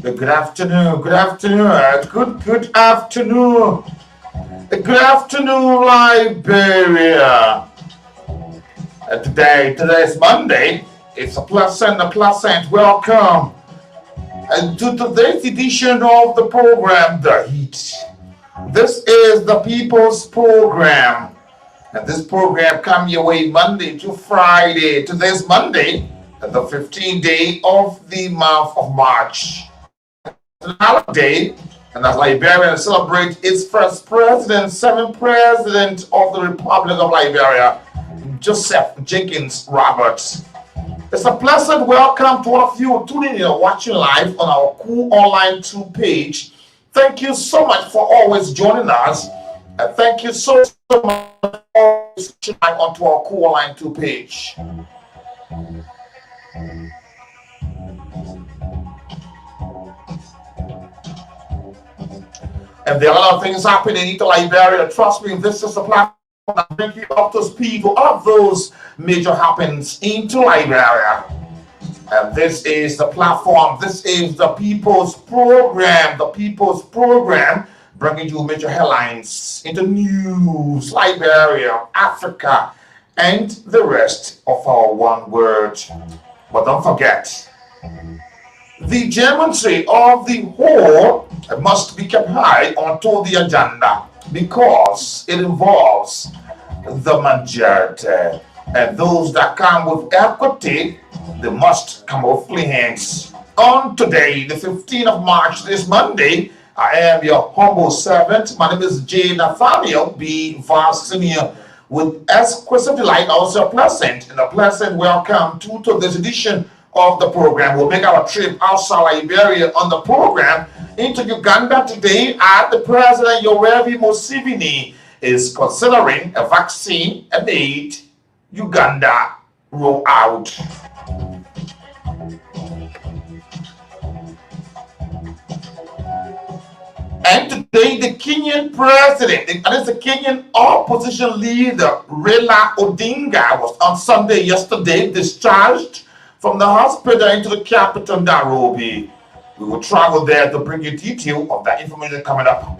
Good afternoon, good afternoon, good afternoon, Liberia. Today is Monday. It's a pleasant welcome to today's edition of the program, The Heat. This is the People's Program, and this program comes your way Monday to Friday. Today's Monday, the 15th day of the month of March. Holiday, and as Liberia celebrates its first president, seventh president of the Republic of Liberia, Joseph Jenkins Roberts. It's a pleasant welcome to all of you tuning in or watching live on our Cool Online 2 page. Thank you so much for always joining us. And thank you so much for always tuning onto our Cool Online 2 page. And there are a lot of things happening in Liberia. Trust me, this is the platform that brings you up to speed for all of those major happenings into Liberia. And this is the platform. This is the People's Program. The People's Program bringing you major headlines into news, Liberia, Africa, and the rest of our one world. But don't forget, the geometry of the whole must be kept high onto the agenda because it involves the majority. And those that come with equity, they must come with clean hands. On today, the 15th of March, this Monday, I am your humble servant. My name is NATHANIEL B. Vast Senior. With exquisite delight, also a pleasant welcome to this edition of the program. We'll make our trip outside Liberia on the program into Uganda today, and the President Yoweri Museveni is considering a vaccine-made Uganda rollout. And today, the Kenyan president, that is the Kenyan opposition leader, Raila Odinga, was on Sunday yesterday discharged from the hospital into the capital, Nairobi. We will travel there to bring you detail of that information coming up.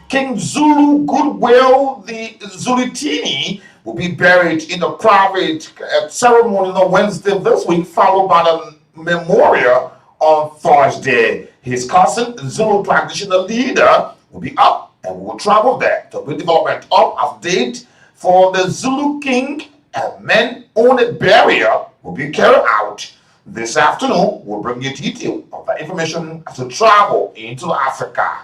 King Zulu Goodwill the Zulutini will be buried in a private ceremony on Wednesday this week, followed by the memorial on Thursday. His cousin, Zulu traditional leader, will be up, and we will travel there to bring development update for the Zulu King and men-owned burial will be carried out this afternoon. We'll bring you detail of the information as we travel into Africa.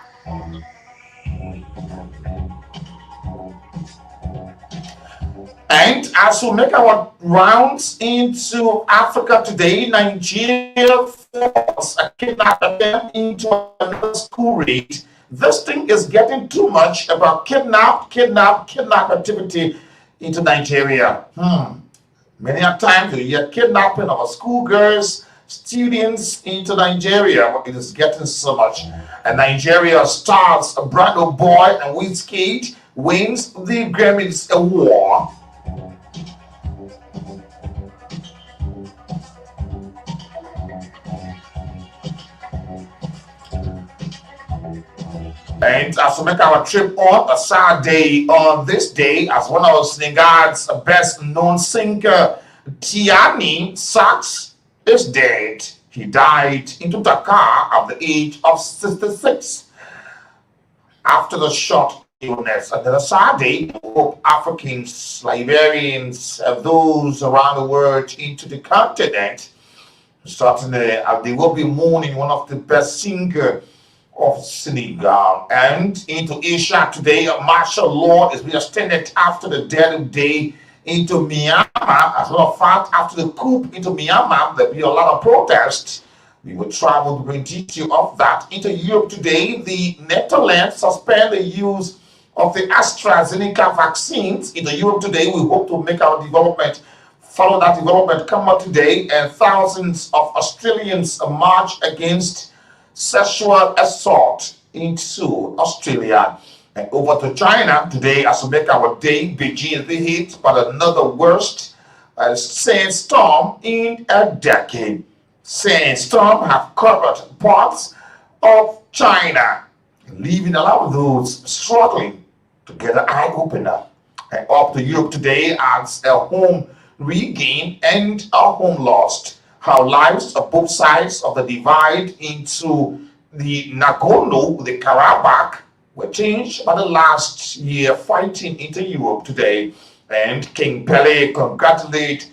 And as we make our rounds into Africa today, Nigeria forced a kidnapping into another school raid. This thing is getting too much about kidnap activity into Nigeria. Many a times you hear kidnapping of our schoolgirls, students into Nigeria, but it is getting so much. And Nigeria stars a brand new boy and Wizkid wins the Grammys Award. And as we make our trip on a Saturday, on this day, as one of Senegal's best known singer, Tiani Sax, is dead. He died in Dakar at the age of 66 after the short illness. And then a Saturday, hope Africans, Liberians, those around the world into the continent, certainly they will be mourning one of the best singers of Senegal. And into Asia today, a martial law is being extended after the death of day into Myanmar. As a matter of fact, after the coup into Myanmar, there'll be a lot of protests. We will travel to bring detail of that. Into Europe today, the Netherlands suspend the use of the AstraZeneca vaccines. Into Europe today, we hope to make our development, follow that development come out today, and thousands of Australians march against sexual assault into Australia. And over to China today, as we make our day, Beijing is hit by another worst sandstorm in a decade. Sandstorm have covered parts of China, leaving a lot of those struggling to get an eye opener. And up to Europe today as a home regained and a home lost. How lives of both sides of the divide into the Nagorno, the Karabakh, were changed by the last year fighting into Europe today. And King Pele congratulate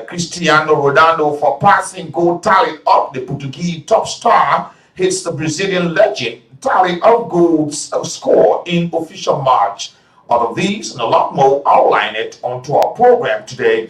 Cristiano Ronaldo for passing goal tally up. The Portuguese top star hits the Brazilian legend tally of goals scored in official match. All of these and a lot more outline it onto our program today.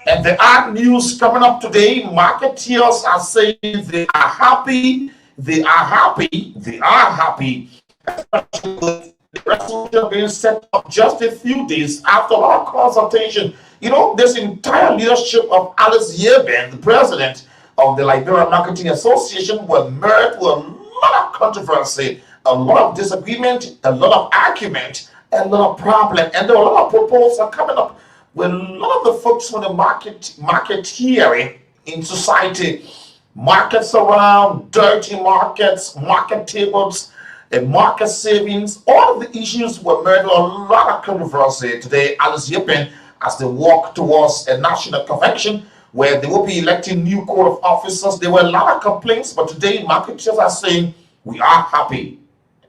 And the art news coming up today, marketeers are saying they are happy, they are happy, they are happy. The resolution being set up just a few days after our consultation. You know, this entire leadership of Alice Yeben, the president of the Liberia Marketing Association, was met with a lot of controversy, a lot of disagreement, a lot of argument, a lot of problem, and there were a lot of proposals coming up with a lot of the folks from the market hearing in society, markets around, dirty markets, market tables, and market savings. All of the issues were made with a lot of controversy today. Alice Yeben, as they walk towards a national convention where they will be electing new court of officers. There were a lot of complaints, but today marketers are saying we are happy.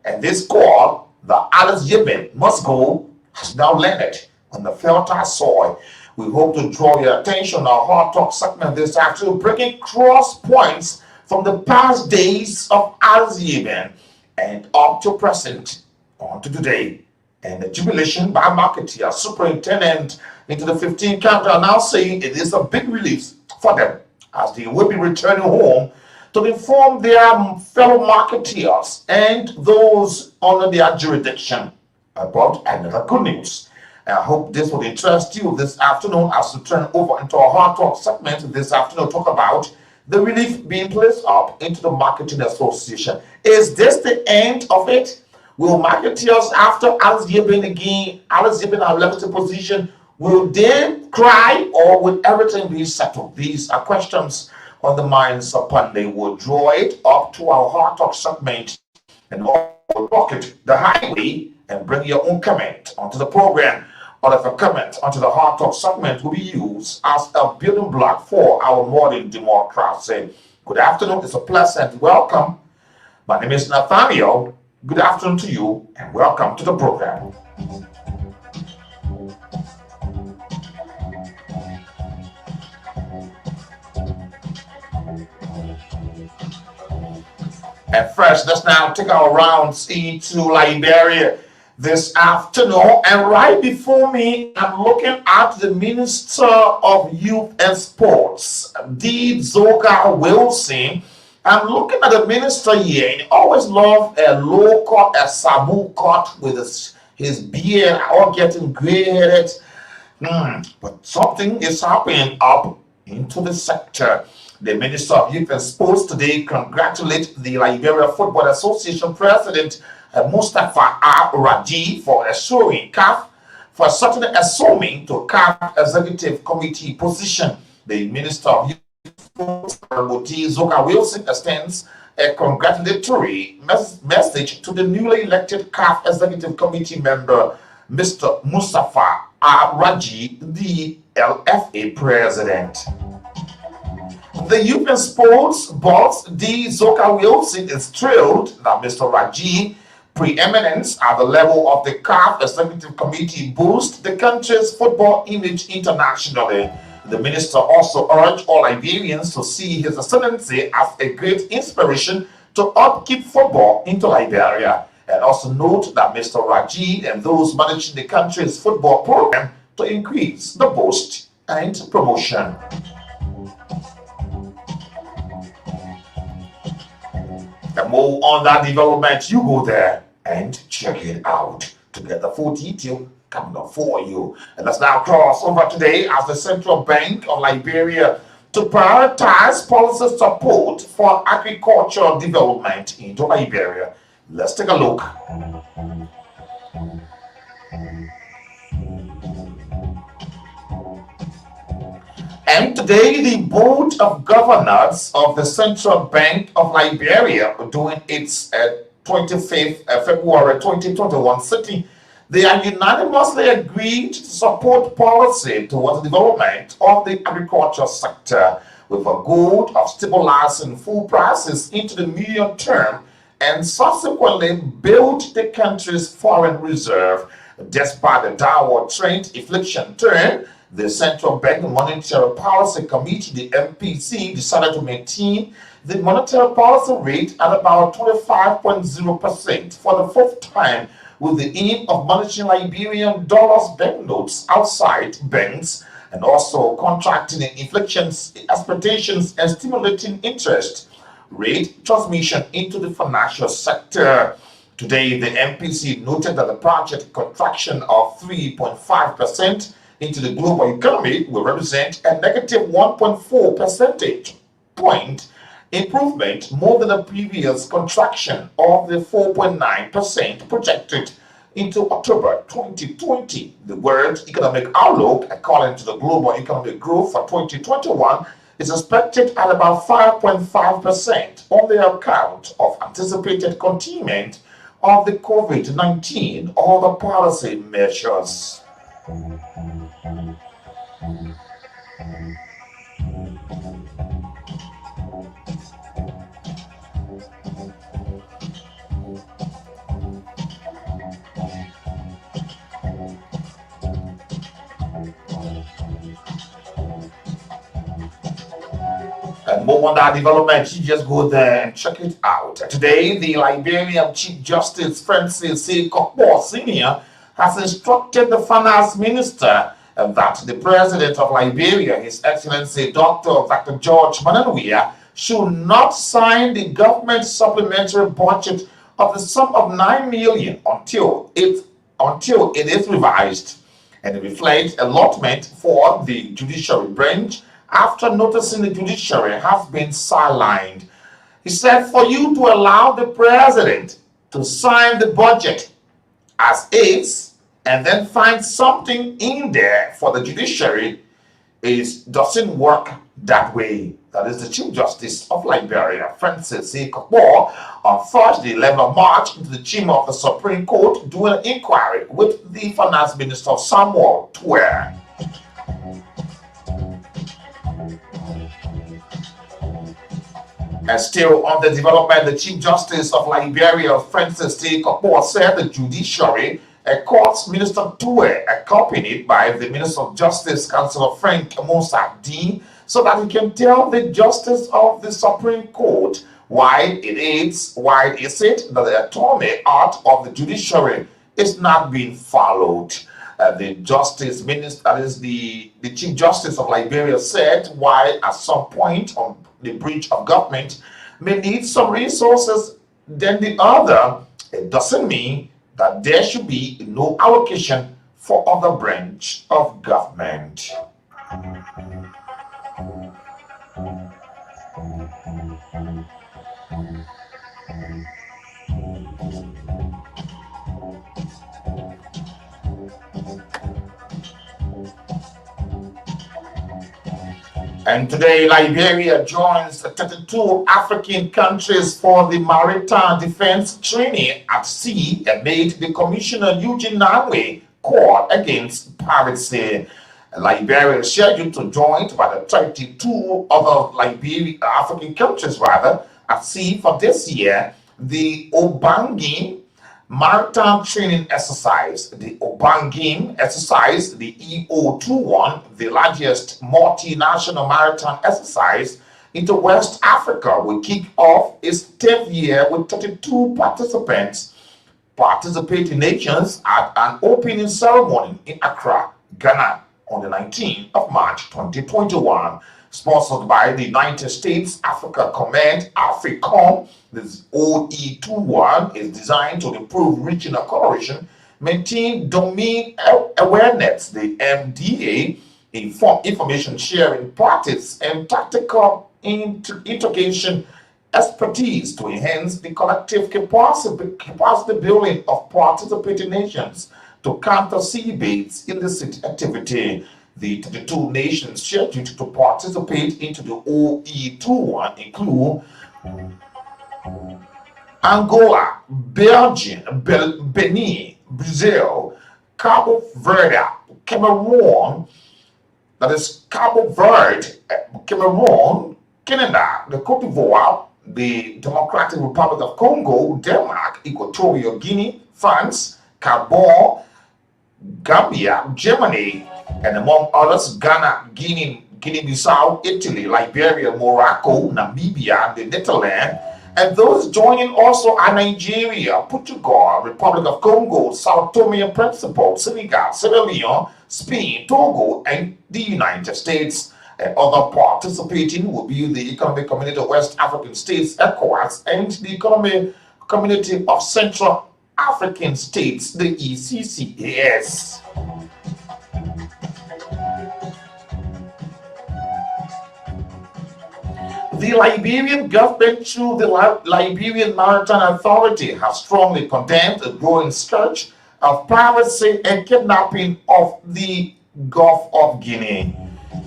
And this call, the Alice Yeben must go, has now landed on the fertile soil. We hope to draw your attention on our Hard Talk segment this afternoon, bringing cross points from the past days of Alice Yeben and up to present, on to today. And the jubilation by marketeer superintendent into the 15 county are now saying it is a big relief for them as they will be returning home to inform their fellow marketeers and those under their jurisdiction about another good news. And I hope this will interest you this afternoon as we turn over into our Hard Talk segment this afternoon, talk about the relief being placed up into the Marketing Association. Is this the end of it? Will marketeers, after Alice Yeben again, Alice Yeben have left the position, will they cry or will everything be settled? These are questions on the minds of Sunday. We'll draw it up to our Hard Talk segment and we'll rocket the highway and bring your own comment onto the program. Or if a comment onto the Hard Talk segment will be used as a building block for our modern democracy. Good afternoon, it's a pleasant welcome. My name is Nathaniel. Good afternoon to you and welcome to the program. And first, let's now take our rounds into Liberia this afternoon. And right before me, I'm looking at the Minister of Youth and Sports, D. Zoga Wilson. I'm looking at the minister here, and he always loved a low cut, a sabu cut with his beard all getting gray-headed. But something is happening up into the sector. The Minister of Youth and Sports today congratulates the Liberia Football Association President Mustafa R. Raji for assuming to CAF Executive Committee position. The Minister of Youth and Sports, Zoka Wilson, extends a congratulatory message to the newly elected CAF Executive Committee member, Mr. Mustafa R. Raji, the LFA President. The Youth and Sports boss, D. Zoka Wilson, is thrilled that Mr. Raji preeminence at the level of the CAF Executive Committee boosts the country's football image internationally. The minister also urged all Liberians to see His Excellency as a great inspiration to upkeep football into Liberia, and also note that Mr. Raji and those managing the country's football program to increase the boost and promotion. And more on that development, you go there and check it out to get the full detail coming up for you. And let's now cross over today as the Central Bank of Liberia to prioritize policy support for agricultural development into Liberia. Let's take a look. And today, the Board of Governors of the Central Bank of Liberia, during its 25th February 2021 sitting, they are unanimously agreed to support policy towards the development of the agriculture sector with a goal of stabilizing food prices into the medium term and subsequently build the country's foreign reserve. Despite the downward trend inflation turn, the Central Bank Monetary Policy Committee, the MPC, decided to maintain the monetary policy rate at about 25.0% for the fourth time, with the aim of managing Liberian dollars banknotes outside banks and also contracting inflation expectations and stimulating interest rate transmission into the financial sector. Today, the MPC noted that the project contraction of 3.5% into the global economy will represent a negative 1.4 percentage point improvement, more than the previous contraction of the 4.9% projected into October 2020. The world economic outlook, according to the global economic growth for 2021, is expected at about 5.5% on the account of anticipated containment of the COVID-19 or the policy measures. And more on that development, you just go there and check it out. Today, the Liberian Chief Justice Francis C. Kokpo Sr. has instructed the Finance Minister that the President of Liberia, His Excellency Dr. George Mananwia, should not sign the government supplementary budget of the sum of 9 million until it is revised and reflects allotment for the judiciary branch after noticing the judiciary has been sidelined. He said, for you to allow the president to sign the budget as is and then find something in there for the judiciary doesn't work that way. That is the Chief Justice of Liberia, Francis C. Kokpo, on Thursday, 11th of March, into the chamber of the Supreme Court, doing an inquiry with the Finance Minister Samuel Tuer. And still on the development, the Chief Justice of Liberia, Francis C. Kokpo, said the judiciary, a court's Minister Tuer, accompanied by the Minister of Justice, Councillor Frank Musa Dean, so that he can tell the Justice of the Supreme Court why it is it that the autonomy art of the judiciary is not being followed. The Justice Minister, that is the Chief Justice of Liberia, said why at some point on the branch of government may need some resources than the other, it doesn't mean that there should be no allocation for other branch of government. And today, Liberia joins 32 African countries for the Maritime Defense Training at Sea amid the Commissioner Eugene Nangwe call against piracy. Liberia is scheduled to join by the 32 other African countries at sea for this year, the Obangim Maritime Training Exercise. The Obangim exercise, the EO21, the largest multinational maritime exercise into West Africa, will kick off its 10th year with 32 participating nations at an opening ceremony in Accra, Ghana, on the 19th of March 2021. Sponsored by the United States Africa Command, AFRICOM. This OE21 is designed to improve regional cooperation, maintain domain awareness, the MDA, information sharing practice and tactical interrogation expertise to enhance the collective capacity building of participating nations to counter sea baits illicit activity. The 32 nations scheduled to participate into the OE21 include Angola, Belgium, Benin, Brazil, Cabo Verde, Cameroon, that is Cabo Verde, Cameroon, Canada, the Cote d'Ivoire, the Democratic Republic of Congo, Denmark, Equatorial Guinea, France, Gabon, Gambia, Germany, and among others, Ghana, Guinea-Bissau, Italy, Liberia, Morocco, Namibia, the Netherlands, and those joining also are Nigeria, Portugal, Republic of Congo, Sao Tome and Principe, Senegal, Sierra Leone, Spain, Togo, and the United States. And other participating will be the Economic Community of West African States, ECOWAS, and the Economic Community of Central African States, the ECCAS. The Liberian government, through the Liberian Maritime Authority, has strongly condemned a growing scourge of piracy and kidnapping of the Gulf of Guinea.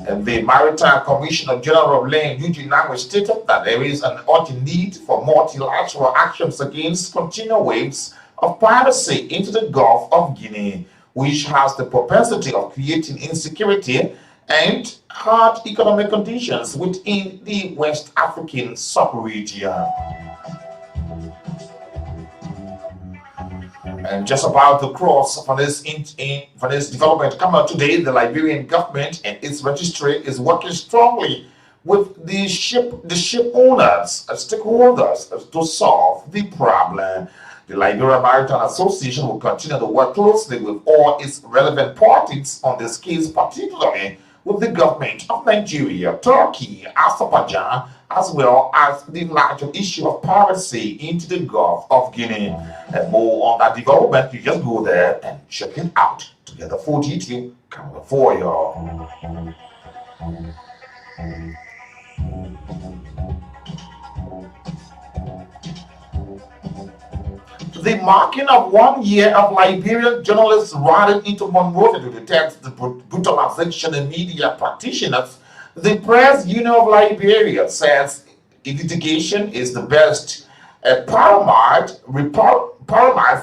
And the Maritime Commissioner General of Land, Eugene Nangwe, stated that there is an urgent need for multilateral actions against continual waves of piracy into the Gulf of Guinea, which has the propensity of creating insecurity and hard economic conditions within the West African sub-region. And just about to cross for this development come out today, the Liberian government and its registry is working strongly with the ship owners and stakeholders to solve the problem. The Liberia Maritime Association will continue to work closely with all its relevant parties on this case, particularly with the government of Nigeria, Turkey, Azerbaijan, as well as the larger issue of piracy into the Gulf of Guinea. And more on that development, you just go there and check it out to get the full detail coming for you. The marking of 1 year of Liberian journalists riding into Monrovia to detect the brutalization of media practitioners, the Press Union of Liberia says litigation is the best paramount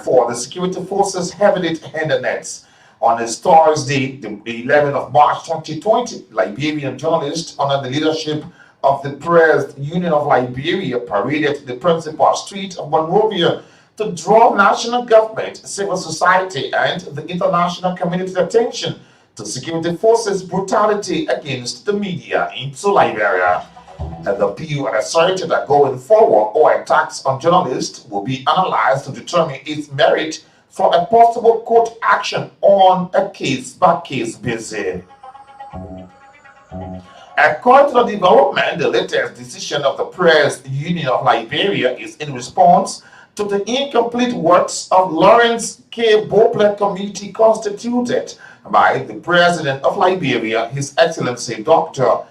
for the security forces heavily-handed nets. On this Thursday, the 11th of March 2020, Liberian journalists under the leadership of the Press Union of Liberia paraded the principal street of Monrovia to draw national government, civil society, and the international community's attention to security forces' brutality against the media into Liberia. And the PU asserted that going forward, all attacks on journalists will be analyzed to determine its merit for a possible court action on a case-by-case basis. According to the development, the latest decision of the Press Union of Liberia is in response to the incomplete works of Lawrence K. Bople Committee constituted by the President of Liberia, His Excellency Dr.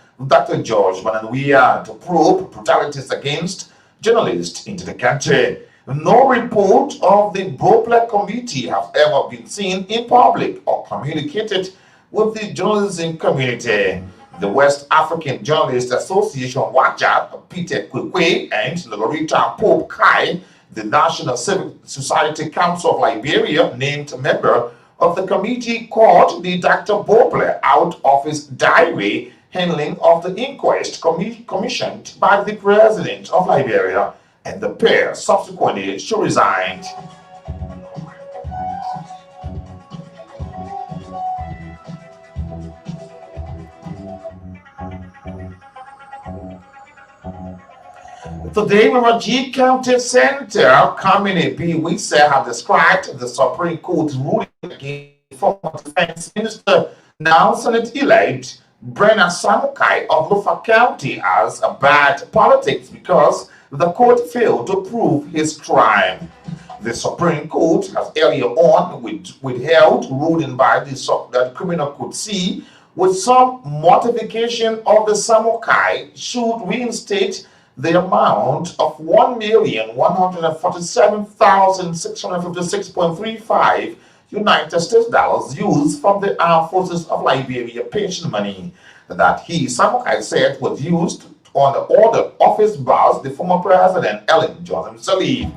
George Mananwia, to probe brutalities against journalists into the country. No report of the Bople Committee has ever been seen in public or communicated with the journalism community. The West African Journalists Association, WAJA, Peter Kwekwe, and Loretta Pope Kai, the National Civil Society Council of Liberia, named member of the committee, called the Dr. Bople out of his diary handling of the inquest commissioned by the President of Liberia, and the pair subsequently resigned. Today, Maraji County Senator Kamini B. Wise have described the Supreme Court's ruling against former Defense Minister, now Senate-elect Brenna Samukai of Lufa County as a bad politics because the court failed to prove his crime. The Supreme Court has earlier on withheld ruling by the criminal court C with some modification of the Samokai, should reinstate the amount of 1,147,656.35 United States dollars used from the Armed Forces of Liberia pension money that he, Samokai, said was used on the order of his boss, the former president Ellen Johnson Sirleaf.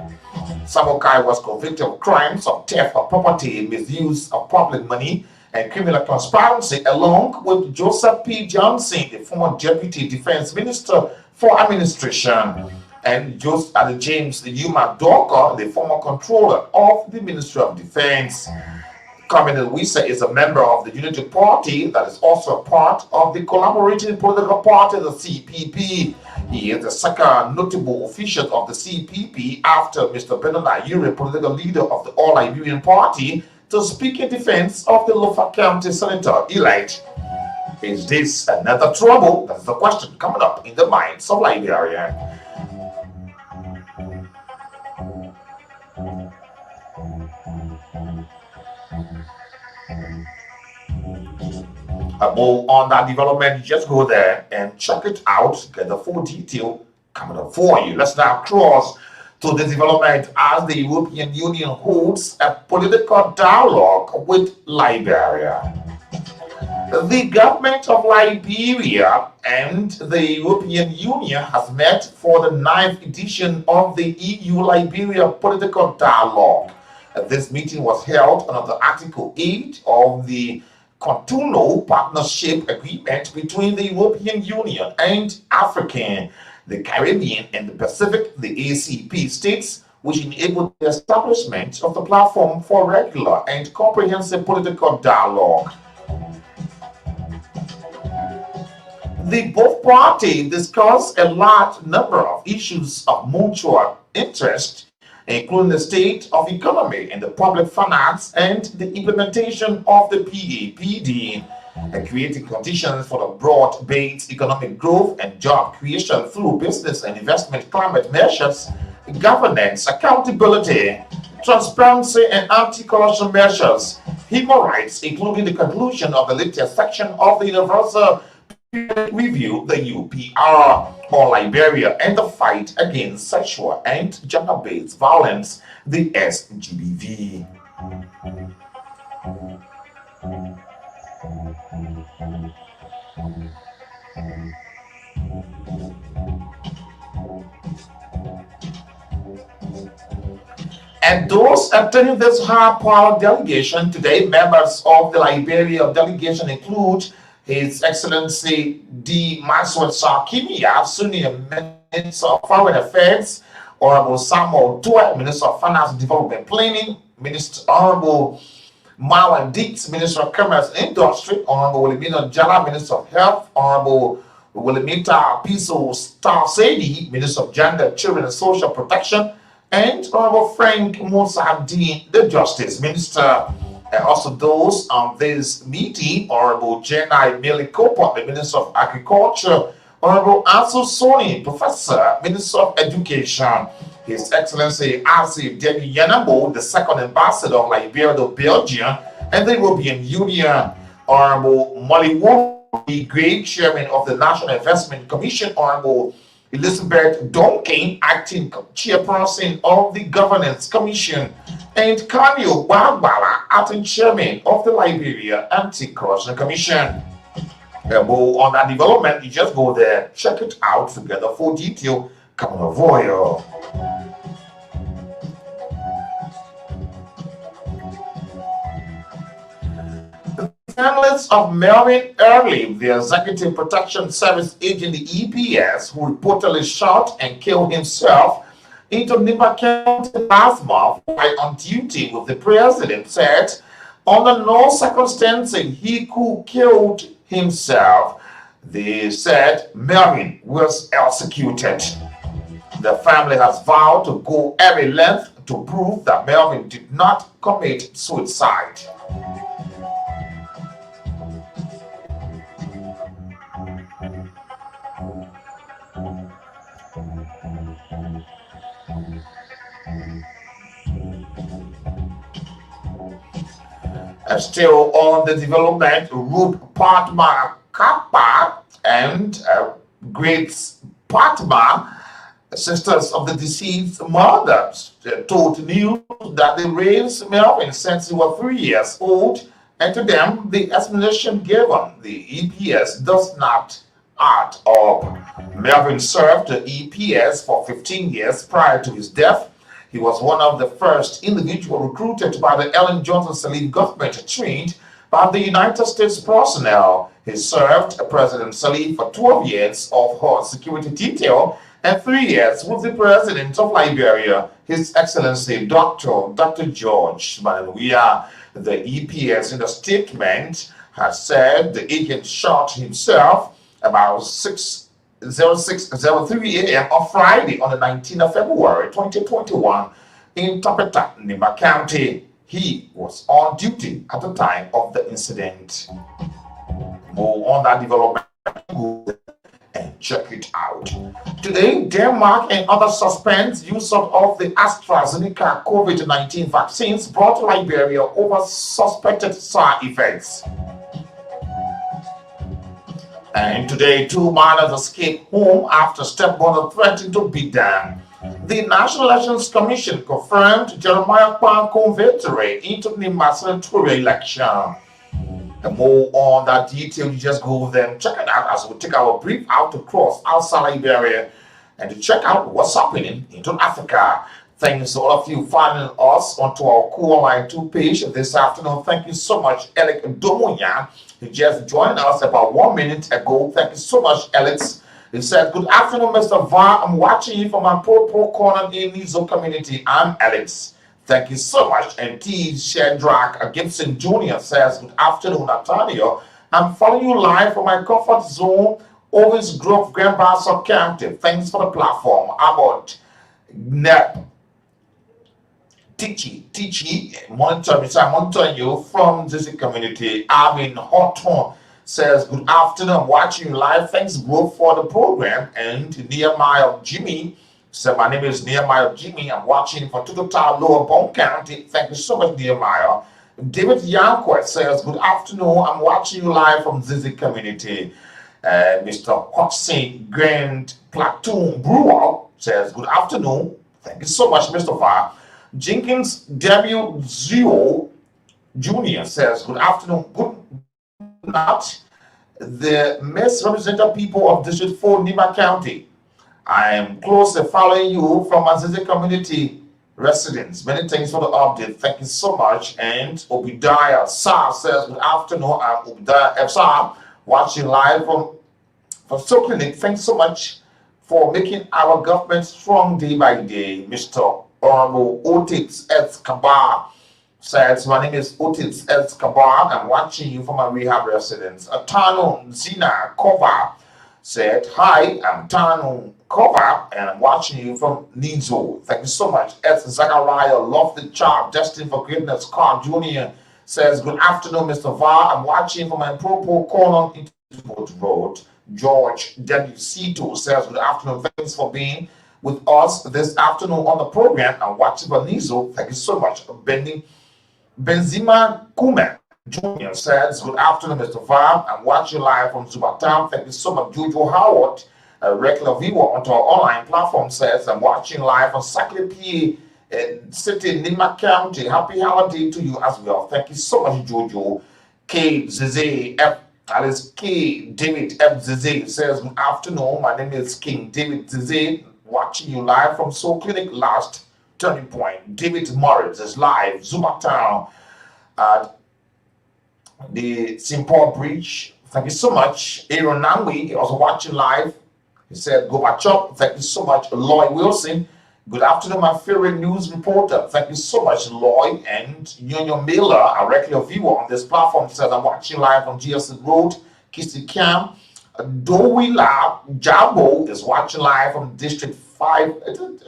Samokai was convicted of crimes of theft of property, misuse of public money, and criminal conspiracy, along with Joseph P. Johnson, the former Deputy Defense Minister for Administration, and James Yuma Dorker, the former Controller of the Ministry of Defense. Communist Wisa is a member of the Unity Party that is also a part of the collaborating political party, the CPP. He is the second notable official of the CPP after Mr. Bernard Ayure, political leader of the All Liberian Party, to speak in defense of the Lofa County Senator elect. Is this another trouble? That's the question coming up in the minds of Liberia. More on that development, just go there and check it out, get the full detail coming up for you. Let's now cross to the development as the European Union holds a political dialogue with Liberia. The government of Liberia and the European Union has met for the 9th edition of the EU-Liberia political dialogue. This meeting was held under Article 8 of the Cotonou Partnership Agreement between the European Union and African, the Caribbean, and the Pacific, the ACP states, which enabled the establishment of the platform for regular and comprehensive political dialogue. The both parties discussed a large number of issues of mutual interest, including the state of economy and the public finance and the implementation of the PAPD, and creating conditions for the broad-based economic growth and job creation through business and investment climate measures, governance, accountability, transparency, and anti-corruption measures, human rights, including the conclusion of the latest section of the Universal Review, the UPR, on Liberia, and the fight against sexual and gender-based violence, the SGBV. And those attending this high-powered delegation today, members of the Liberia delegation include His Excellency D. Maxwell Sarkimia, Senior Minister of Foreign Affairs, Honorable Samuel Tua, Minister of Finance and Development Planning, Honorable Marwan Dix, Minister of Commerce and Industry, Honorable Wilhelmina Jala, Minister of Health, Honorable Wilhelmina Piso Star Sedi, Minister of Gender, Children and Social Protection, and Honorable Frank Musa Dean, the Justice Minister. And also those on this meeting, Honorable Jenai Milikopa, the Minister of Agriculture, Honorable Asu Soni, Professor, Minister of Education, His Excellency Asif Debi Yanabo, the second ambassador of Liberia to Belgium and the European Union, Honorable Molly Wood, Great Chairman of the National Investment Commission, Honorable Elizabeth Donkin, acting chairperson of the Governance Commission, and Kanyo Wagbala, acting chairman of the Liberia Anti-Corruption Commission. On that development, you just go there, check it out together for detail. Come on, voyo. Families of Melvin Early, the Executive Protection Service agent, the EPS, who reportedly shot and killed himself into Nimba County last month while on duty with the president, said under no circumstances he could kill himself. They said Melvin was executed. The family has vowed to go every length to prove that Melvin did not commit suicide. Still on the development, Rup Patma Kappa and Great Patma, sisters of the deceased mothers, told news that they raised Melvin since he was 3 years old, and to them, the explanation given, the EPS, does not add up. Melvin served the EPS for 15 years prior to his death. He was one of the first individuals recruited by the Ellen Johnson Sirleaf government, trained by the United States personnel. He served President Sirleaf for 12 years of her security detail and 3 years with the President of Liberia, His Excellency Dr. George Mananuia. The EPS in the statement has said the agent shot himself about 6:03 a.m. on Friday on the 19th of February 2021 in Tapeta, Nima County. He was on duty at the time of the incident. More on that development and check it out. Today, Denmark and others suspend use of the AstraZeneca COVID-19 vaccines brought to Liberia over suspected side effects. And today, 2 minors escaped home after stepmother threatened to beat them. The National Elections Commission confirmed Jeremiah Kwanko victory into the senatorial election. And more on that detail, you just go there and check it out as we take our brief out across outside Liberia and to check out what's happening into Africa. Thanks to all of you finding us onto our Cool Line 2 page this afternoon. Thank you so much, Alex Domonya. He just joined us about 1 minute ago. Thank you so much, Alex. He said, "Good afternoon, Mr. Va. I'm watching you from my pro corner in Nizo community. I'm Alex." Thank you so much. And T. Shadrach Gibson Jr. says, "Good afternoon, Nathaniel. I'm following you live from my comfort zone, Always Grove, Grand Bassa County. Thanks for the platform." About Nep Tichy, monitoring you from this community. Arvin Horton says, "Good afternoon. I'm watching you live. Thanks, bro, for the program." And Nehemiah Jimmy said, "My name is Nehemiah Jimmy. I'm watching for Tutota, Lower Bone County." Thank you so much, Nehemiah. David Yanquet says, "Good afternoon. I'm watching you live from Zizi community." Mr. Hoxie Grand Platoon Brewer says, "Good afternoon. Thank you so much, Mr. Va." Jenkins W. Zio Jr. says, "Good afternoon. Good night. The misrepresented people of District 4, Nima County. I am closely following you from Azizi community residents. Many thanks for the update. Thank you so much." And Obadiah Sa says, "Good afternoon. I'm Obadiah F. Sa, watching live from Soul Clinic. Thanks so much for making our government strong day by day." Mr. Honorable Otis Escobar says, "My name is Otis Escobar. I'm watching you from my rehab residence." Atano Zina Kova said, "Hi, I'm Tano Kova and I'm watching you from Nizo." Thank you so much. S. Zachariah, love the child, destined for greatness. Carl Jr. says, "Good afternoon, Mr. Va. I'm watching from my Propo Colon into Road." George W.C.2 says, "Good afternoon. Thanks for being with us this afternoon on the program. I'm watching for Nizo." Thank you so much. Benzima Kume Jr. says, "Good afternoon, Mr. Va. I'm watching live from Zubatown." Thank you so much. Jojo Howard, a regular viewer onto our online platform, says, "I'm watching live from Saclay, PA, City, Nima County. Happy holiday to you as well." Thank you so much, Jojo. K. Zize F. Alice K. David F. Zize says, "Good afternoon. My name is King David Zize, watching you live from Soul Clinic Last Turning Point." David Morris is live, Zumatown at the St. Paul Bridge. Thank you so much. Aaron Nangwi also watching live. He said, "Go back up." Thank you so much. Lloyd Wilson, "Good afternoon, my favorite news reporter." Thank you so much, Lloyd. And Yonyo Miller, a regular viewer on this platform, says, "I'm watching live on GS Road, Kisti Camp." Dowila Jabo is watching live from District 5.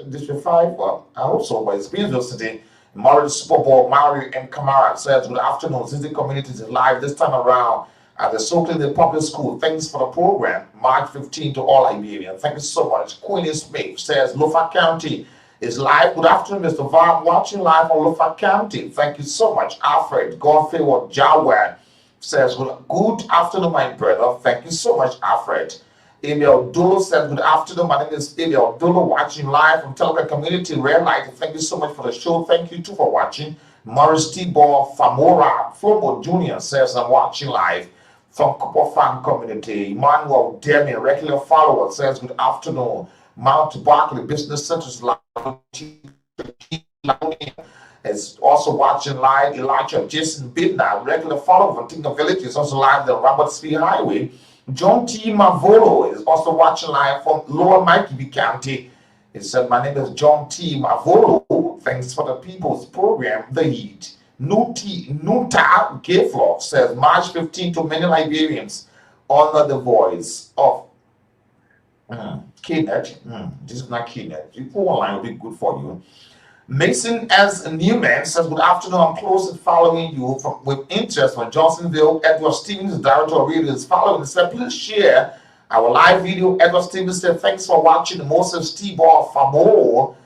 District 5? Well, I hope so, but it's Greenville City. Mario Super Bowl, Mario M. Kamara says, "Good afternoon. Zizi Community is live this time around at the Soakland Public School. Thanks for the program. March 15 to all Liberians." Thank you so much. Queenie Smith says, "Lofa County is live. Good afternoon, Mr. Vam, watching live on Lufa County. Thank you so much. Alfred Godfrey Jawan says, good afternoon, my brother. Thank you so much, Alfred. Emil Dolo said, good afternoon. My name is Emil Dolo, watching live from Telegram Community Red Light. Thank you so much for the show. Thank you too for watching. Morris Tibor Famora Flobo Jr. says, I'm watching live from Cooper Farm Community. Emmanuel Demi, regular follower, says, good afternoon. Mount Barkley Business Center's live is also watching live. Elijah Jason Bidna, regular follower from Tinker Village, is also live on Robertsville Highway. John T. Mavolo is also watching live from Lower Mikey County. He said, my name is John T. Mavolo. Thanks for the People's Program, The Heat. Nuta Gayflow says, March 15 to many Liberians honor the voice of Kenneth. This is not Kenneth. You go online, will be good for you. Mason S. Newman says, good afternoon. I'm closely following you with interest from Johnsonville. Edward Stevens, director of radio, is following. He said, please share our live video. Edward Stevens said, thanks for watching. Moses Tibor Famora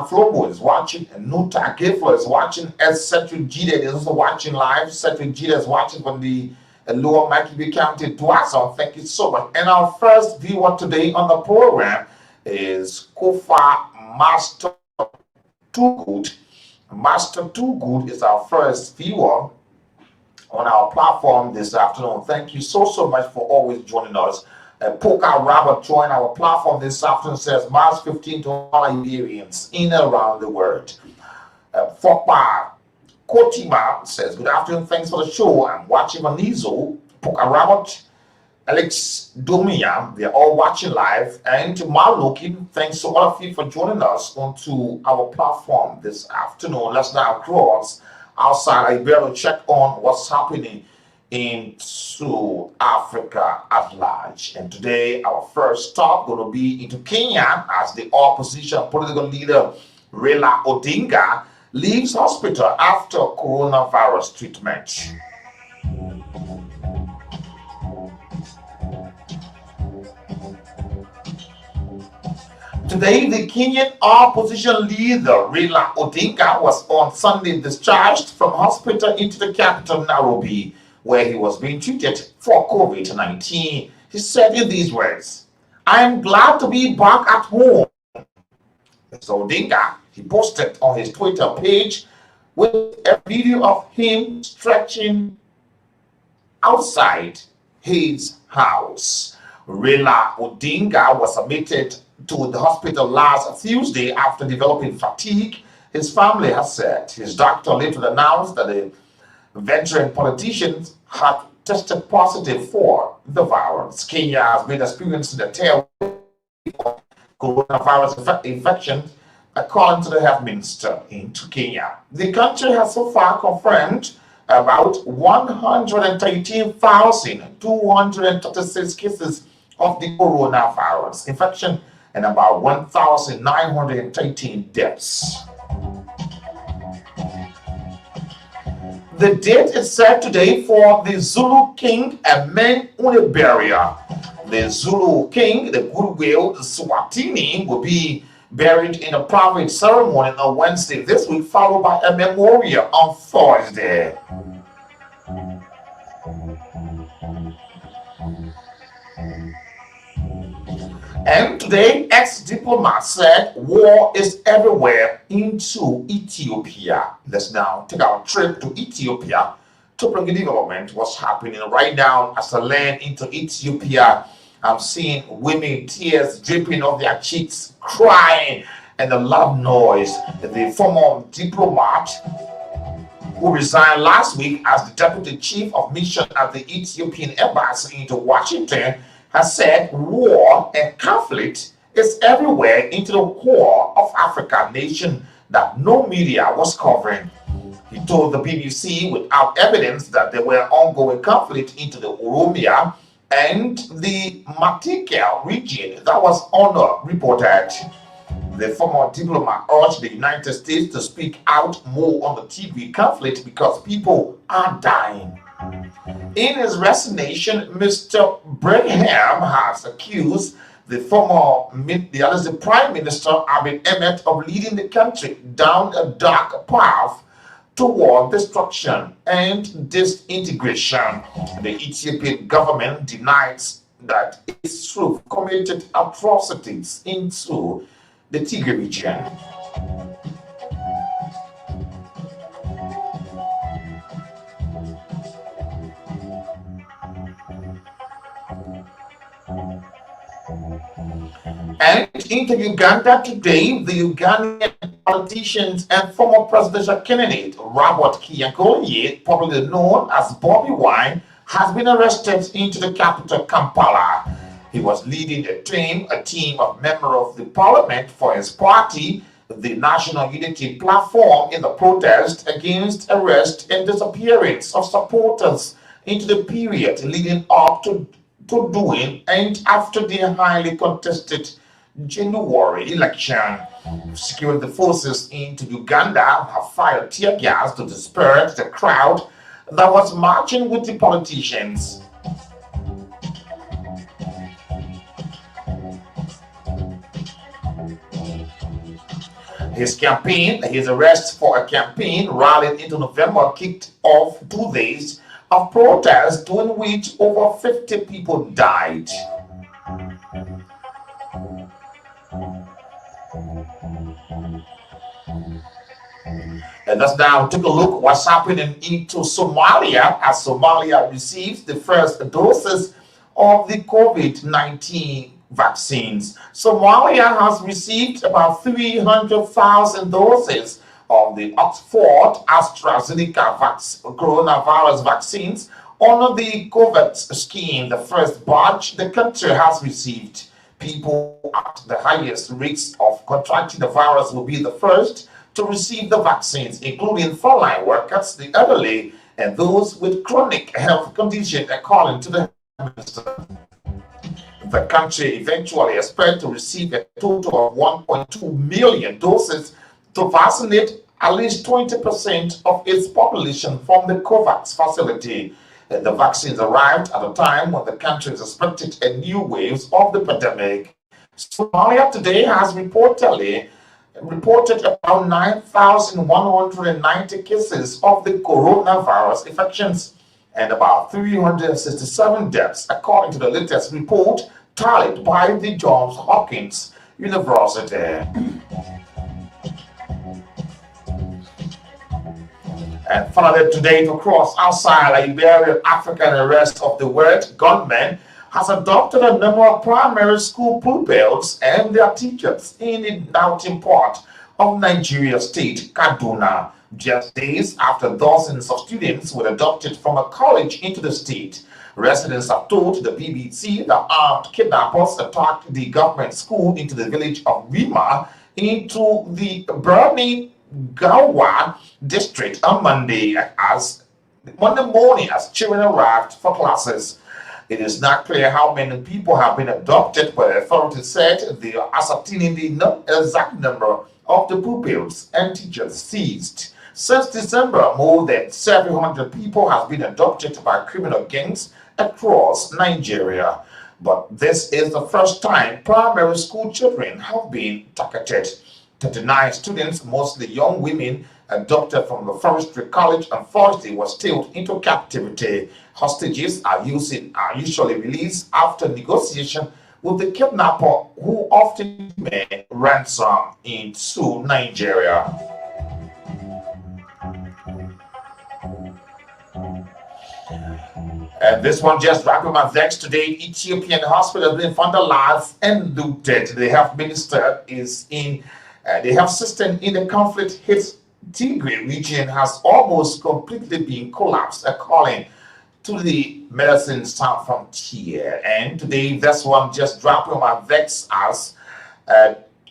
Flobo is watching. Nuta Gifler is watching. S. Cedric Gide is also watching live. Cedric Gide is watching from the Lower Mikey County, Dwason. Thank you so much. And our first viewer today on the program is Kofa Master Too Good. Master Too Good is our first viewer on our platform this afternoon. Thank you so much for always joining us. Poka Robert joined our platform this afternoon, says March 15 to all Liberians in and around the world. Fokpa Kotima says, good afternoon, thanks for the show. I'm watching Manizo, Poka Robert, Alex Domia, they're all watching live. And to Maluki, thanks to all of you for joining us onto our platform this afternoon. Let's now cross outside Liberia, check on what's happening into Africa at large. And today, our first stop going to be into Kenya as the opposition political leader Raila Odinga leaves hospital after coronavirus treatment. Today, the Kenyan opposition leader Raila Odinga was on Sunday discharged from hospital into the capital Nairobi, where he was being treated for COVID-19. He said in these words, I am glad to be back at home. Mr. Odinga, he posted on his Twitter page with a video of him stretching outside his house. Raila Odinga was admitted to the hospital last Tuesday after developing fatigue. His family has said his doctor later announced that the veteran politician had tested positive for the virus. Kenya has been experiencing a tail of coronavirus infection, according to the health minister into Kenya. The country has so far confirmed about 113,236 cases of the coronavirus infection and about 1,913 deaths. The date is set today for the Zulu King Amen Uneberia. The Zulu King, the Goodwill Swatini, will be buried in a private ceremony on Wednesday this week, followed by a memorial on Thursday. And today, ex-diplomat said war is everywhere into Ethiopia. Let's now take our trip to Ethiopia to bring you development what's happening right now as I land into Ethiopia. I'm seeing women, tears dripping off their cheeks, crying, and a loud noise. The former diplomat who resigned last week as the deputy chief of mission at the Ethiopian embassy into Washington has said war and conflict is everywhere into the core of Africa, nation that no media was covering. He told the BBC without evidence that there were ongoing conflict into the Oromia and the Matikel region that was underreported. The former diplomat urged the United States to speak out more on the TB conflict because people are dying. In his resignation, Mr. Brigham has accused the Prime Minister Abiy Ahmed of leading the country down a dark path toward destruction and disintegration. The Ethiopian government denies that its troops committed atrocities into the Tigray region. And into Uganda today, the Ugandan politicians and former presidential candidate Robert Kyagulanyi, popularly known as Bobby Wine, has been arrested into the capital Kampala. He was leading a team of members of the parliament for his party, the National Unity Platform, in the protest against arrest and disappearance of supporters into the period leading up to doing and after the highly contested January election. Security forces into Uganda have fired tear gas to disperse the crowd that was marching with the politicians. His arrest for a campaign rallied into November kicked off 2 days of protests during which over 50 people died. And let's now take a look what's happening into Somalia as Somalia receives the first doses of the COVID-19 vaccines. Somalia has received about 300,000 doses of the Oxford AstraZeneca coronavirus vaccines under the COVAX scheme, the first batch the country has received. People at the highest risk of contracting the virus will be the first to receive the vaccines, including frontline workers, the elderly, and those with chronic health conditions, according to the minister. The country eventually expects to receive a total of 1.2 million doses to vaccinate at least 20% of its population from the COVAX facility. The vaccines arrived at a time when the country is expecting a new wave of the pandemic. Somalia today has reported about 9,190 cases of the coronavirus infections and about 367 deaths, according to the latest report tallied by the Johns Hopkins University. And finally, today, to cross outside Liberia, Africa, and the rest of the world, government has adopted a number of primary school pupils and their teachers in the northern part of Nigeria state, Kaduna, just days after dozens of students were adopted from a college into the state. Residents have told the BBC that armed kidnappers attacked the government school into the village of Rima into the Birni Gawa district on Monday morning as children arrived for classes. It is not clear how many people have been adopted, but authorities said they are ascertaining the exact number of the pupils and teachers seized. Since December, more than 700 people have been adopted by criminal gangs across Nigeria. But this is the first time primary school children have been targeted. 39 students, mostly young women, adopted from the forestry college on Thursday was taken into captivity. Hostages are usually released after negotiation with the kidnapper, who often demand ransom into Nigeria. And this one just wrapping my vex today. Ethiopian hospital has been vandalized and looted. The health minister is in. The health system in the conflict-hit Tigray region has almost completely been collapsed, according to the Medicine Sans Frontier. And today, this one just dropping my vex as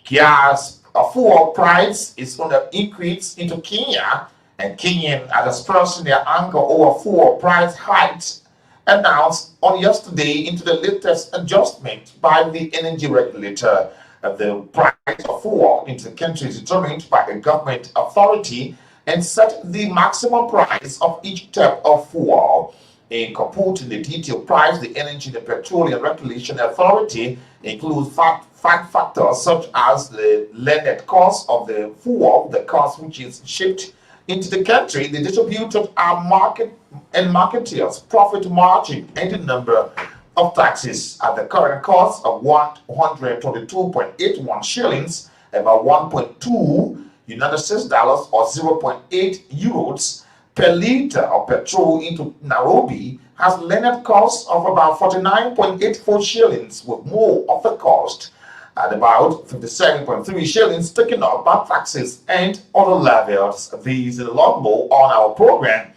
gas fuel price is on the increase into Kenya, and Kenyans are expressing their anger over fuel price hikes announced on yesterday into the latest adjustment by the energy regulator. The price of fuel into the country is determined by a government authority and set the maximum price of each type of fuel. In computing the detailed price, the Energy and Petroleum Regulation Authority includes fact factors such as the landed cost of the fuel, the cost which is shipped into the country, the distributed market and marketeers' profit margin, and the number of taxes at the current cost of 122.81 shillings, about 1.2 United States dollars or 0.8 euros per liter of petrol into Nairobi has landed costs of about 49.84 shillings, with more of the cost at about 57.3 shillings taken up by taxes and other levels. These and a lot more on our program.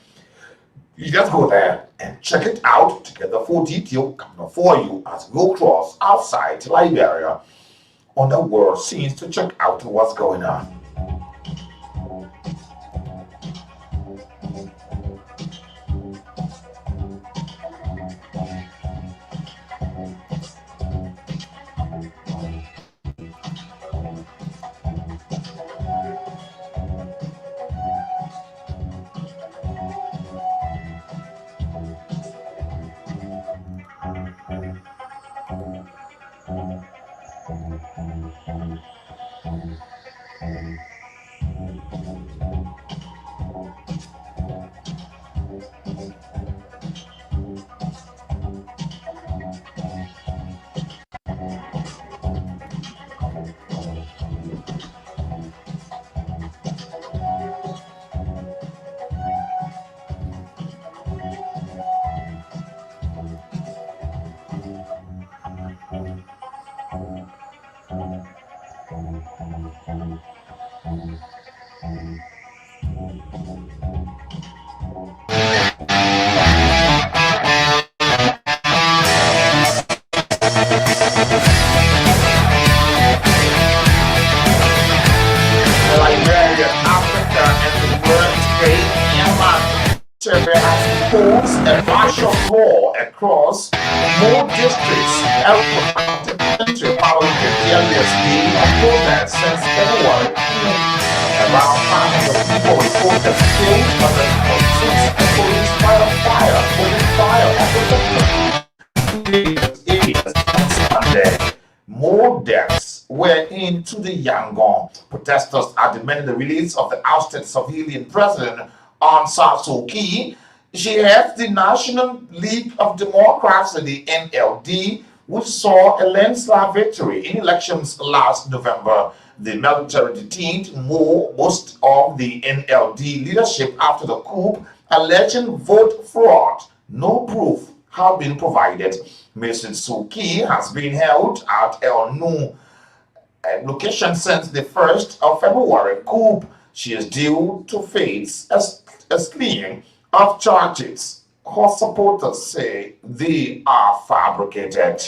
You just go there and check it out to get the full detail coming for you as we go across outside Liberia on the world scenes to check out what's going on. And martial law across more districts around the country following the earliest day of protest since February. Around 500 people reported killed by the police and police fire areas on Sunday. More deaths were into the Yangon. Protesters are demanding the release of the ousted civilian president Aung San Suu Kyi. She heads the National League of Democrats, the NLD, which saw a landslide victory in elections last November. The military detained most of the NLD leadership after the coup, alleging vote fraud. No proof have been provided. Mrs. Suu Kyi has been held at El Nu location since the 1st of February coup. She is due to face a slew of charges. Her supporters say they are fabricated.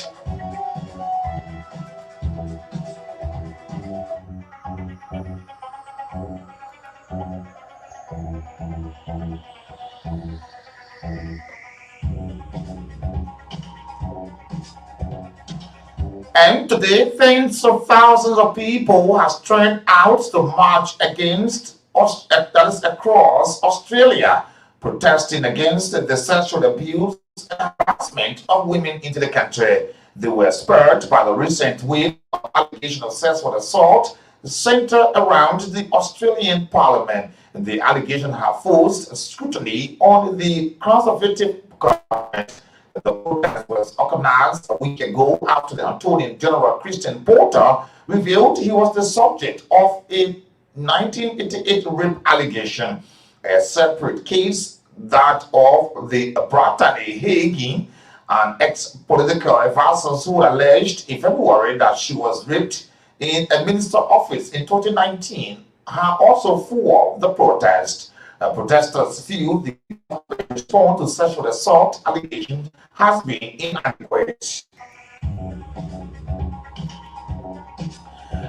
And today, tens of thousands of people have turned out to march against across Australia, protesting against the sexual abuse and harassment of women into the country. They were spurred by the recent wave of allegations of sexual assault centered around the Australian Parliament. The allegations have forced scrutiny on the Conservative government. The protest was organized a week ago after the Attorney General Christian Porter revealed he was the subject of a 1988 rape allegation. A separate case, that of the Brittany Hagen, an ex-political advisor who alleged in February that she was raped in a minister office in 2019, have also fueled the protest. Protesters feel the response to sexual assault allegations has been inadequate.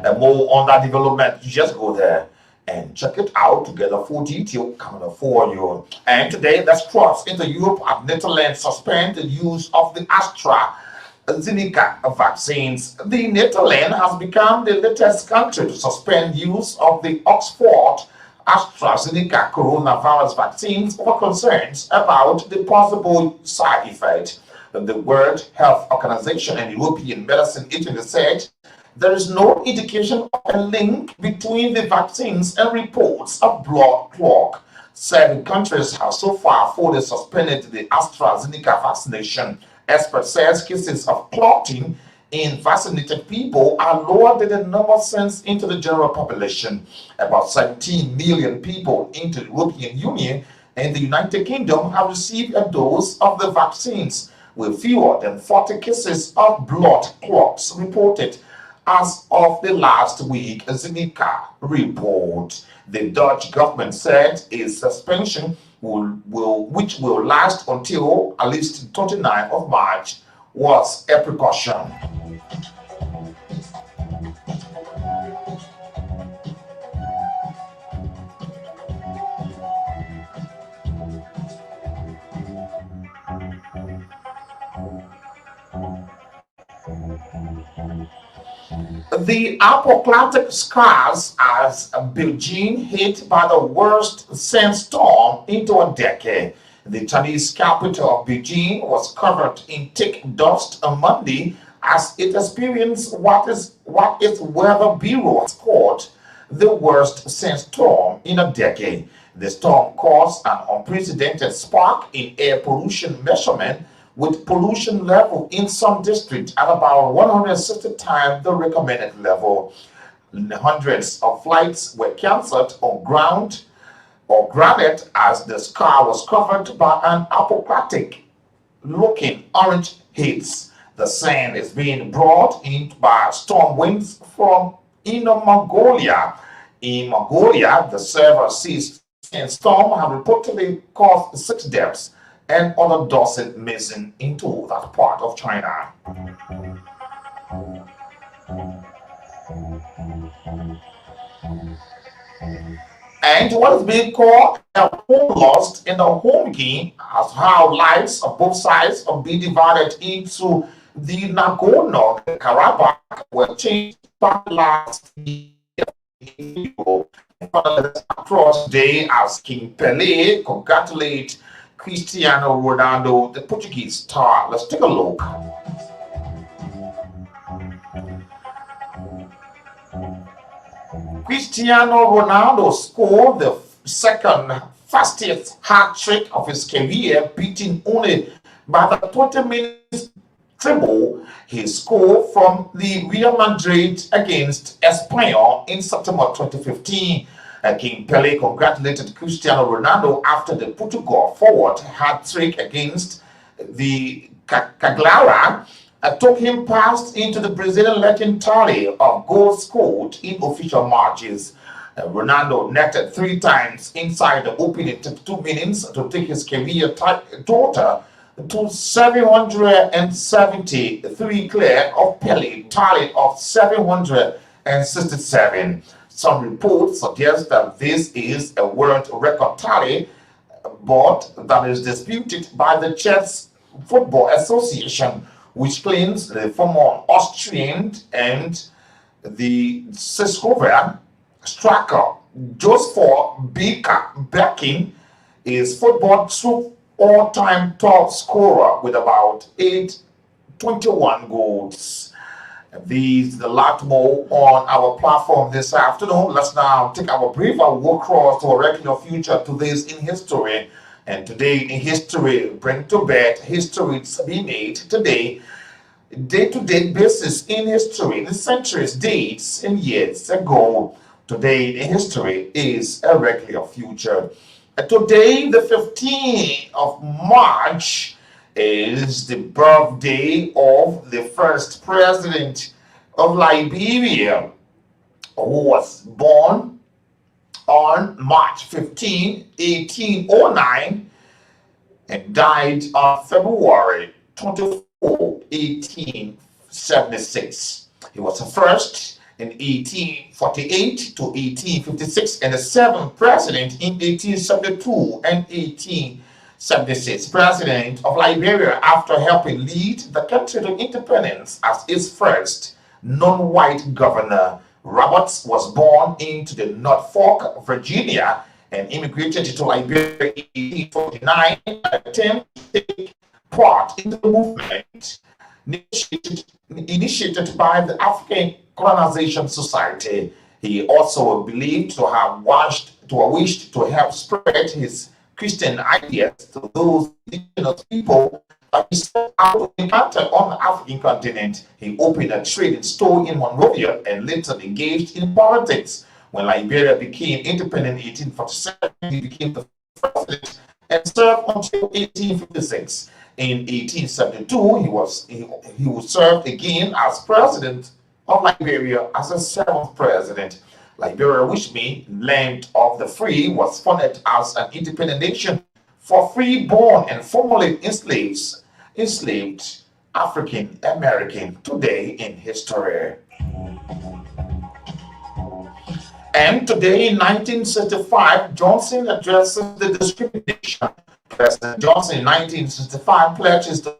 And more on that development, you just go there and check it out to get a full detail coming up for you. And today, let's cross into Europe as Netherlands suspend the use of the AstraZeneca vaccines. The Netherlands has become the latest country to suspend use of the Oxford AstraZeneca coronavirus vaccines over concerns about the possible side effect. The World Health Organization and European Medicine Agency said there is no indication of a link between the vaccines and reports of blood clot. 7 countries have so far fully suspended the AstraZeneca vaccination. Expert says cases of clotting in vaccinated people are lower than the number sent into the general population. About 17 million people in the European Union and the United Kingdom have received a dose of the vaccines, with fewer than 40 cases of blood clots reported as of the last week, Zeneca report. The Dutch government said a suspension which will last until at least 29th of March was a precaution. The apocalyptic skies as Beijing hit by the worst sandstorm into a decade. The Chinese capital of Beijing was covered in thick dust on Monday as it experienced what its weather bureau has called the worst sandstorm in a decade. The storm caused an unprecedented spark in air pollution measurement, with pollution level in some districts at about 160 times the recommended level. Hundreds of flights were cancelled on ground or granite as the sky was covered by an apocalyptic looking orange haze. The sand is being brought in by storm winds from Inner Mongolia. In Mongolia, the severe sandstorm have reportedly caused 6 deaths and other dozens missing into that part of China. And what is being called a home lost in the home game as how lives of both sides are being divided into the Nagorno-Karabakh were changed back last year across day as King Pele congratulate Cristiano Ronaldo, the Portuguese star. Let's take a look. Cristiano Ronaldo scored the second fastest hat trick of his career, beating only by the 20 minutes treble he scored from the Real Madrid against Espanyol in September 2015. King Pele congratulated Cristiano Ronaldo after the Portugal forward hat trick against the Cagliari took him past into the Brazilian legend tally of goals scored in official matches. Ronaldo netted 3 times inside the opening 2 minutes to take his career total to 773, clear of Pele tally of 767. Some reports suggest that this is a world record tally, but that is disputed by the Czech Football Association, which claims the former Austrian and the Czechoslovakian striker Joseph Becking is football's all-time top scorer with about 821 goals. These the lot more on our platform this afternoon. Let's now take our brief and walk across to a regular future to this in history. And today in history, bring to bed histories be made today, day-to-day basis in history, the centuries, dates, and years ago. Today in history is a regular future. Today, the 15th of March, is the birthday of the first president of Liberia, who was born on March 15, 1809, and died on February 24, 1876. He was the first in 1848 to 1856 and the 7th president in 1872 and 1876, president of Liberia after helping lead the country to independence as its first non-white governor Roberts was born into the Norfolk, Virginia, and immigrated to Liberia in 1849 and attempted to take part in the movement initiated by the African Colonization Society. He also believed to have wished to help spread his Christian ideas to those indigenous people that he set out to encounter on the African continent. He opened a trading store in Monrovia and later engaged in politics. When Liberia became independent in 1847, he became the president and served until 1856. In 1872, he served again as president of Liberia as a seventh president. Liberia, which means land of the free, was founded as an independent nation for free-born and formerly enslaved African American today in history. And today in 1965, Johnson addresses the discrimination. President Johnson in 1965 pledges to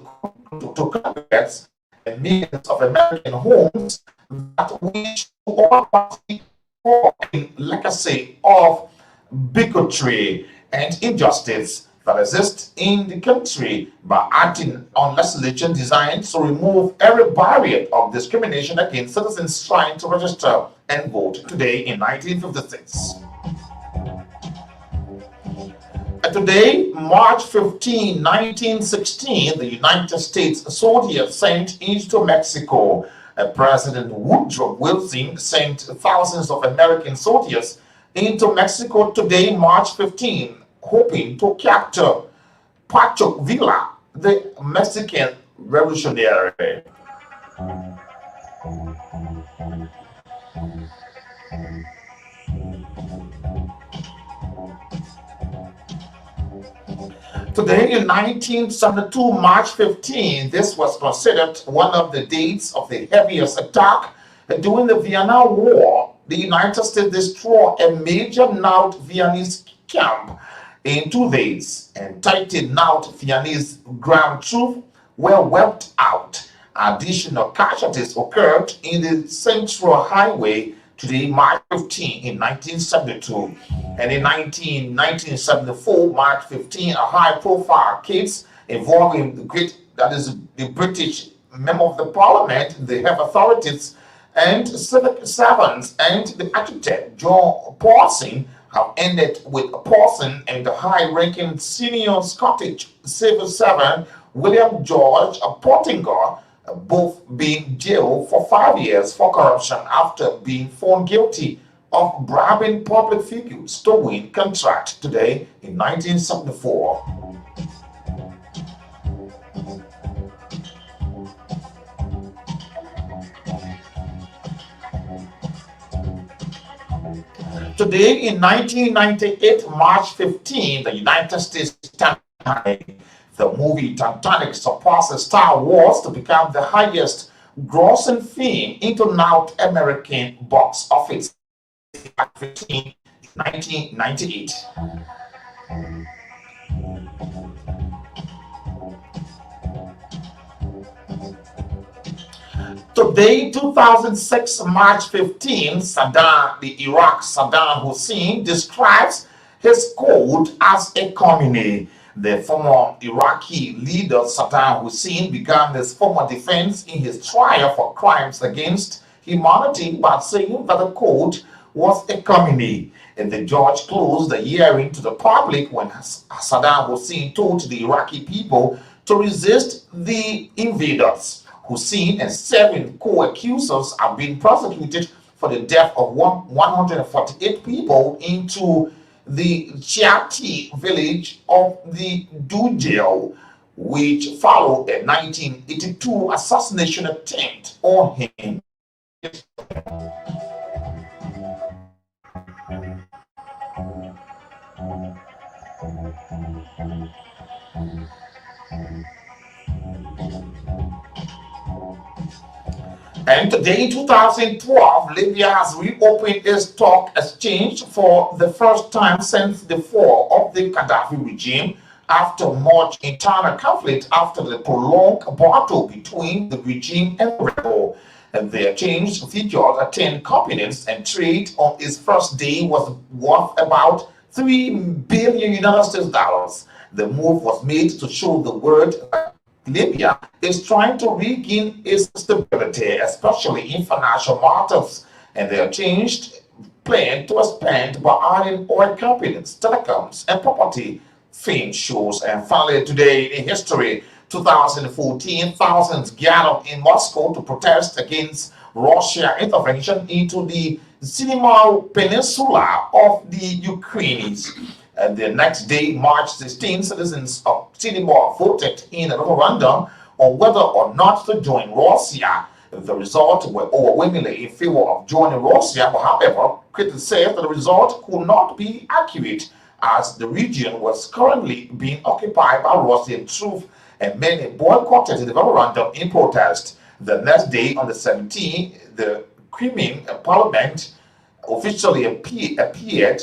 Congress and millions of American homes that wish to all in legacy of bigotry and injustice that exists in the country by acting on legislation designed to remove every barrier of discrimination against citizens trying to register and vote today in 1956. And today, March 15, 1916, the United States soldiers sent into Mexico. President Woodrow Wilson sent thousands of American soldiers into Mexico today, March 15, hoping to capture Pacho Villa, the Mexican revolutionary. Today in 1972, March 15, this was considered one of the dates of the heaviest attack during the Vietnam War. The United States destroyed a major North Vietnamese camp in 2 days, and 30 North Vietnamese ground troops were wiped out. Additional casualties occurred in the Central Highway today, March 15, in 1972. And in 1974, March 15, a high-profile case involving the British member of the parliament, the health authorities, and civic servants, and the architect John Paulson have ended with Paulson and the high-ranking senior Scottish civil servant William George Pottinger both being jailed for 5 years for corruption after being found guilty of bribing public figures to win contract today in 1974. Today in 1998, March 15, the United States Titanic, the movie Titanic surpasses Star Wars to become the highest grossing film into North American box office in 1998. Today, 2006, March 15, the Iraq Saddam Hussein describes his code as a communist. The former Iraqi leader Saddam Hussein began his formal defense in his trial for crimes against humanity by saying that the code was a communist. And the judge closed the hearing to the public when Saddam Hussein told the Iraqi people to resist the invaders. Hussein and 7 co-accusers have been prosecuted for the death of 148 people into the Chiati village of the Dujel, which followed a 1982 assassination attempt on him. And today in 2012, Libya has reopened its stock exchange for the first time since the fall of the Gaddafi regime after much internal conflict after the prolonged battle between the regime and the rebel. And the exchange featured 10 companies, and trade on its first day was worth about 3 billion United States dollars. The move was made to show the world that Libya is trying to regain its stability, especially in financial matters, and they have changed plan to expand by adding oil companies, telecoms, and property. Fame shows. And finally, today in history, 2014, thousands gathered in Moscow to protest against Russia intervention into the Cinema Peninsula of the Ukraine. And the next day, March 16, citizens of Cinema voted in a referendum on whether or not to join Russia. The result were overwhelmingly in favor of joining Russia, but however, critics say that the result could not be accurate as the region was currently being occupied by Russian troops and many boycotted the referendum in protest. The next day, on the 17th, the Crimean parliament officially appeared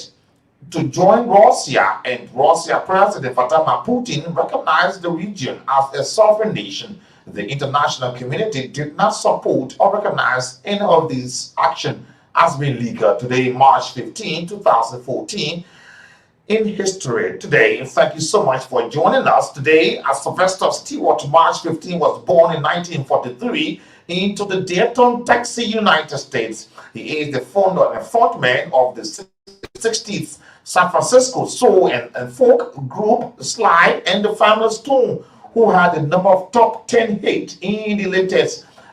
to join Russia, and Russia President Vladimir Putin recognized the region as a sovereign nation. The international community did not support or recognize any of these actions as being legal. Today, March 15, 2014, in history today. Thank you so much for joining us today. As Sylvester Stewart, March 15, was born in 1943 into the Dayton, Texas, United States. He is the founder and frontman of the 60th San Francisco soul and folk group Sly and the Family Stone, who had a number of top 10 hits in the late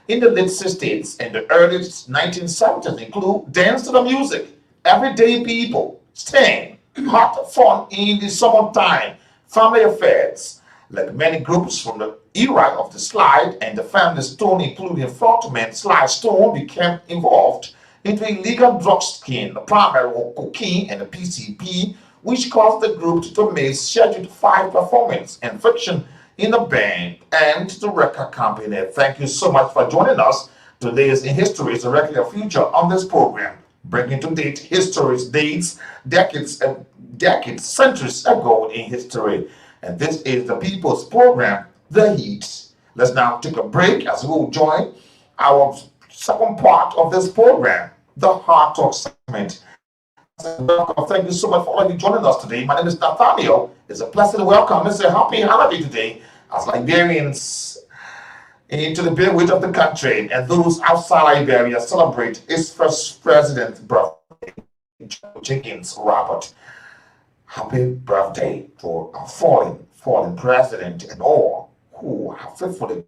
60s and the early 1970s, include Dance to the Music, Everyday People, Sting, Hot Fun in the Summertime, Family Affairs. Like many groups from the era of the Slide and the Family Stone, including frontman Sly Stone, became involved into illegal drug skin, primarily cocaine and the PCP, which caused the group to miss scheduled 5 performances and fiction in the band and the record company. Thank you so much for joining us. Today's in history is a regular feature on this program, bringing to date histories, dates, decades, centuries ago in history. And this is the People's Program, The Heat. Let's now take a break as we will join our second part of this program, the Hard Talk segment. Welcome. Thank you so much for all of you joining us today. My name is Nathaniel. It's a pleasant welcome. It's a happy holiday today as Liberians into the midway of the country and those outside Liberia celebrate its first president's birthday, Joe Jenkins Robert. Happy birthday to our fallen president and all who have faithfully